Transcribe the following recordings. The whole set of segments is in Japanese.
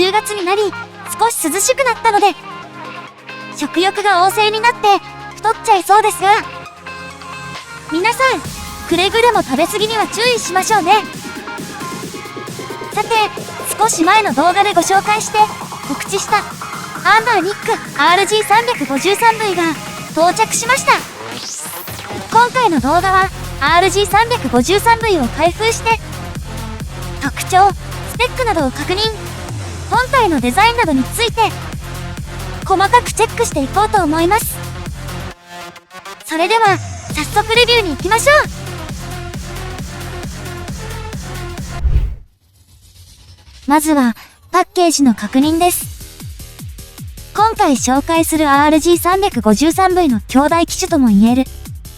10月になり、少し涼しくなったので、食欲が旺盛になって太っちゃいそうですが、皆さん、くれぐれも食べ過ぎには注意しましょうね。さて、少し前の動画でご紹介して告知したアンダーニック RG353V が到着しました。今回の動画は RG353V を開封して、特徴、スペックなどを確認、本体のデザインなどについて細かくチェックしていこうと思います。それでは早速レビューに行きましょう。まずはパッケージの確認です。今回紹介する RG353V の兄弟機種とも言える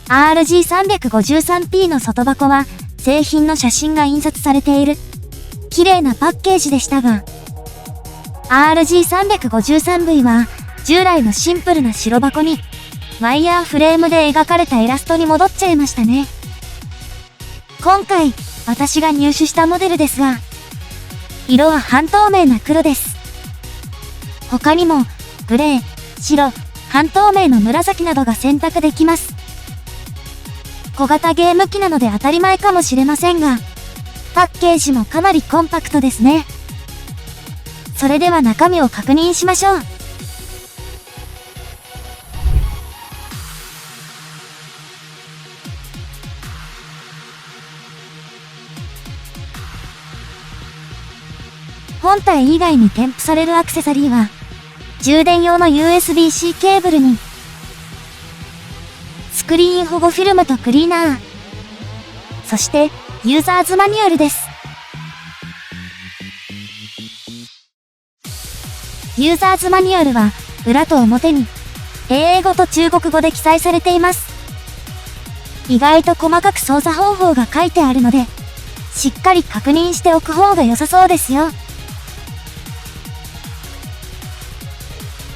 RG353P の外箱は製品の写真が印刷されている綺麗なパッケージでしたが、 RG353V は従来のシンプルな白箱にワイヤーフレームで描かれたイラストに戻っちゃいましたね。今回私が入手したモデルですが、色は半透明な黒です。他にもグレー、白、半透明の紫などが選択できます。小型ゲーム機なので当たり前かもしれませんが、パッケージもかなりコンパクトですね。それでは中身を確認しましょう。本体以外に添付されるアクセサリーは、充電用の USB-C ケーブルに、スクリーン保護フィルムとクリーナー、そしてユーザーズマニュアルです。ユーザーズマニュアルは裏と表に英語と中国語で記載されています。意外と細かく操作方法が書いてあるので、しっかり確認しておく方が良さそうですよ。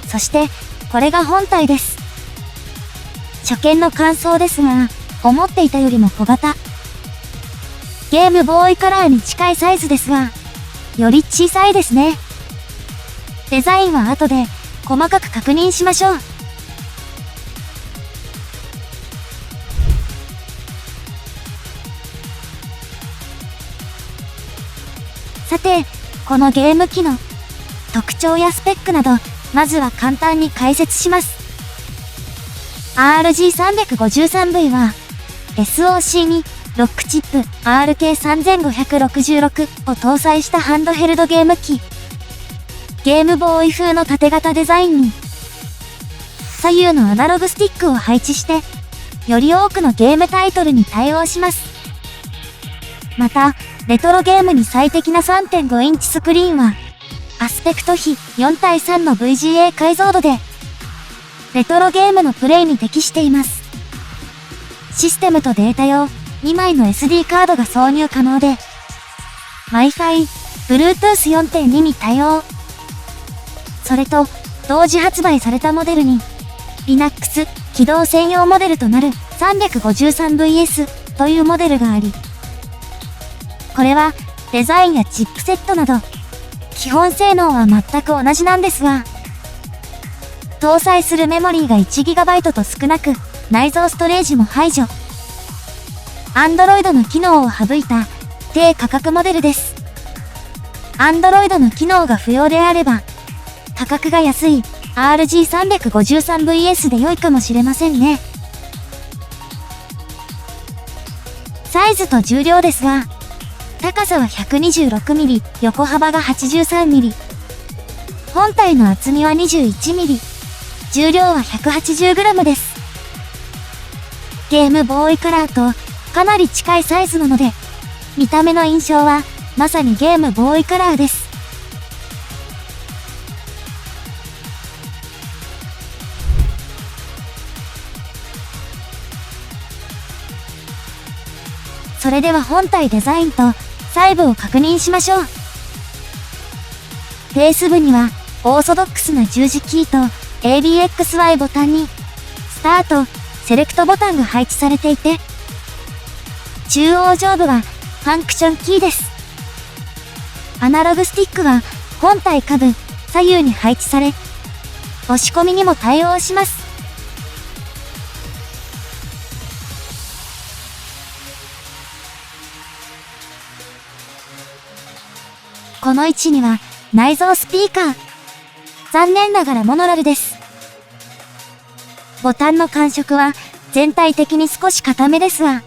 そして、これが本体です。初見の感想ですが、思っていたよりも小型。ゲームボーイカラーに近いサイズですが、より小さいですね。デザインは後で細かく確認しましょう。さて、このゲーム機の特徴やスペックなど、まずは簡単に解説します。RG353V は SoC にロックチップ RK3566 を搭載したハンドヘルドゲーム機。ゲームボーイ風の縦型デザインに左右のアナログスティックを配置して、より多くのゲームタイトルに対応します。また、レトロゲームに最適な 3.5 インチスクリーンはアスペクト比 4:3 の VGA 解像度で、レトロゲームのプレイに適しています。システムとデータ用2枚の SD カードが挿入可能で、Wi-Fi、Bluetooth 4.2 に対応。それと、同時発売されたモデルに、Linux 起動専用モデルとなる 353VS というモデルがあり、これはデザインやチップセットなど、基本性能は全く同じなんですが、搭載するメモリーが 1GB と少なく、内蔵ストレージも排除。Android の機能を省いた低価格モデルです。Android の機能が不要であれば、価格が安い RG353VS で良いかもしれませんね。サイズと重量ですが、高さは 126mm、横幅が 83mm。本体の厚みは 21mm。重量は 180g です。ゲームボーイカラーとかなり近いサイズなので、見た目の印象はまさにゲームボーイカラーです。それでは本体デザインと細部を確認しましょう。ベース部にはオーソドックスな十字キーと ABXY ボタンにスタート、セレクトボタンが配置されていて、中央上部はファンクションキーです。アナログスティックは本体下部、左右に配置され、押し込みにも対応します。この位置には内蔵スピーカー。残念ながらモノラルです。ボタンの感触は全体的に少し硬めですが、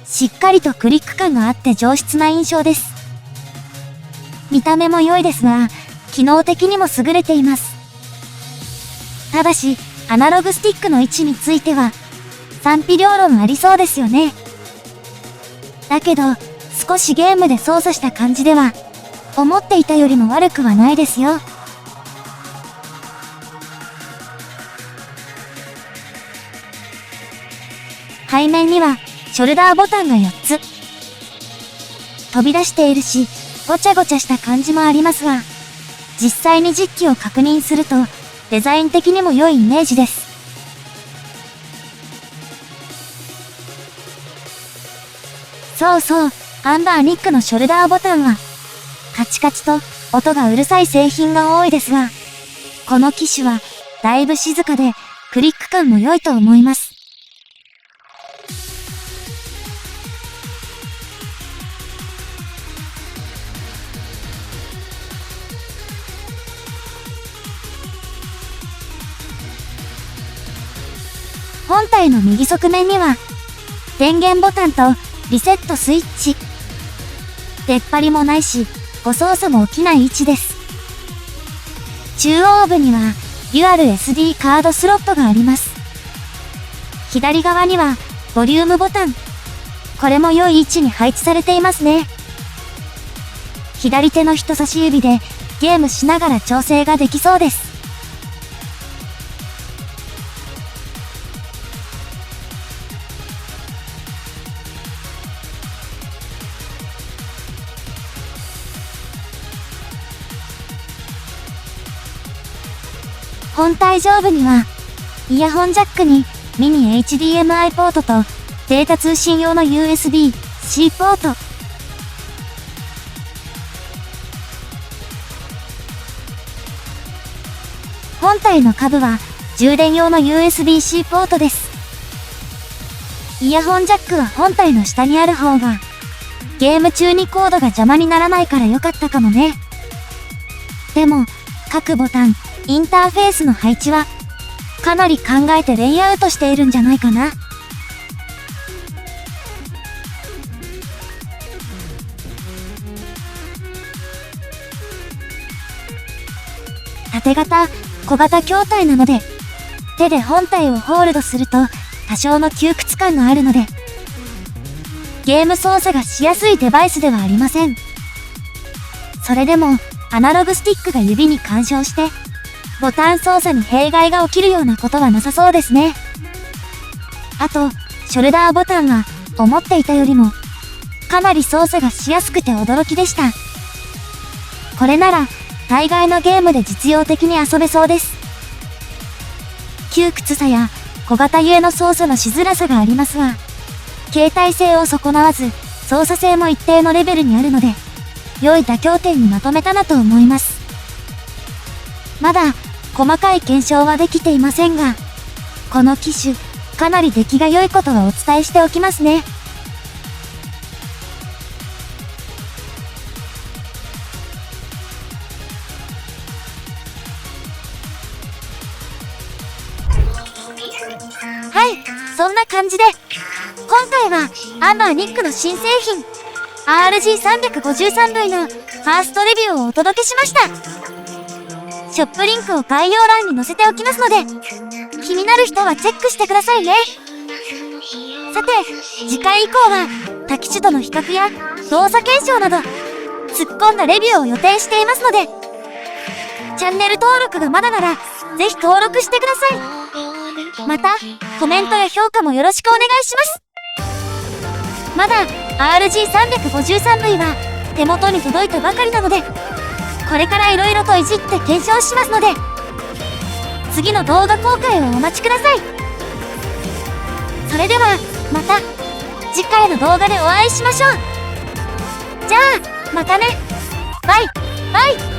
しっかりとクリック感があって上質な印象です。見た目も良いですが、機能的にも優れています。ただし、アナログスティックの位置については、賛否両論ありそうですよね。だけど、少しゲームで操作した感じでは、思っていたよりも悪くはないですよ。背面には、ショルダーボタンが4つ。飛び出しているし、ごちゃごちゃした感じもありますが、実際に実機を確認すると、デザイン的にも良いイメージです。そうそう、アンバーニックのショルダーボタンは、カチカチと音がうるさい製品が多いですが、この機種はだいぶ静かでクリック感も良いと思います。本体の右側面には、電源ボタンとリセットスイッチ。出っ張りもないし、誤操作も起きない位置です。中央部には、デュアル SD カードスロットがあります。左側には、ボリュームボタン。これも良い位置に配置されていますね。左手の人差し指で、ゲームしながら調整ができそうです。本体上部には、イヤホンジャックにミニ HDMI ポートとデータ通信用の USB-C ポート。本体の下部は充電用の USB-C ポートです。イヤホンジャックは本体の下にある方が、ゲーム中にコードが邪魔にならないから良かったかもね。でも、各ボタン、インターフェースの配置は、かなり考えてレイアウトしているんじゃないかな。縦型、小型筐体なので、手で本体をホールドすると多少の窮屈感があるので、ゲーム操作がしやすいデバイスではありません。それでも、アナログスティックが指に干渉して、ボタン操作に弊害が起きるようなことはなさそうですね。あと、ショルダーボタンは思っていたよりもかなり操作がしやすくて驚きでした。これなら大概のゲームで実用的に遊べそうです。窮屈さや小型ゆえの操作のしづらさがありますが、携帯性を損なわず操作性も一定のレベルにあるので、良い妥協点にまとめたなと思います。まだ細かい検証はできていませんが、この機種、かなり出来が良いことはお伝えしておきますね。はい、そんな感じで、今回はアンバーニックの新製品、RG353V のファーストレビューをお届けしました。ショップリンクを概要欄に載せておきますので、気になる人はチェックしてくださいね。さて、次回以降は、タキシュとの比較や動作検証など、突っ込んだレビューを予定していますので、チャンネル登録がまだなら、ぜひ登録してください。また、コメントや評価もよろしくお願いします。まだ、RG353V は手元に届いたばかりなので、これから色々といじって検証しますので、次の動画公開をお待ちください。それでは、また、次回の動画でお会いしましょう。じゃあ、またね。バイ、バイ。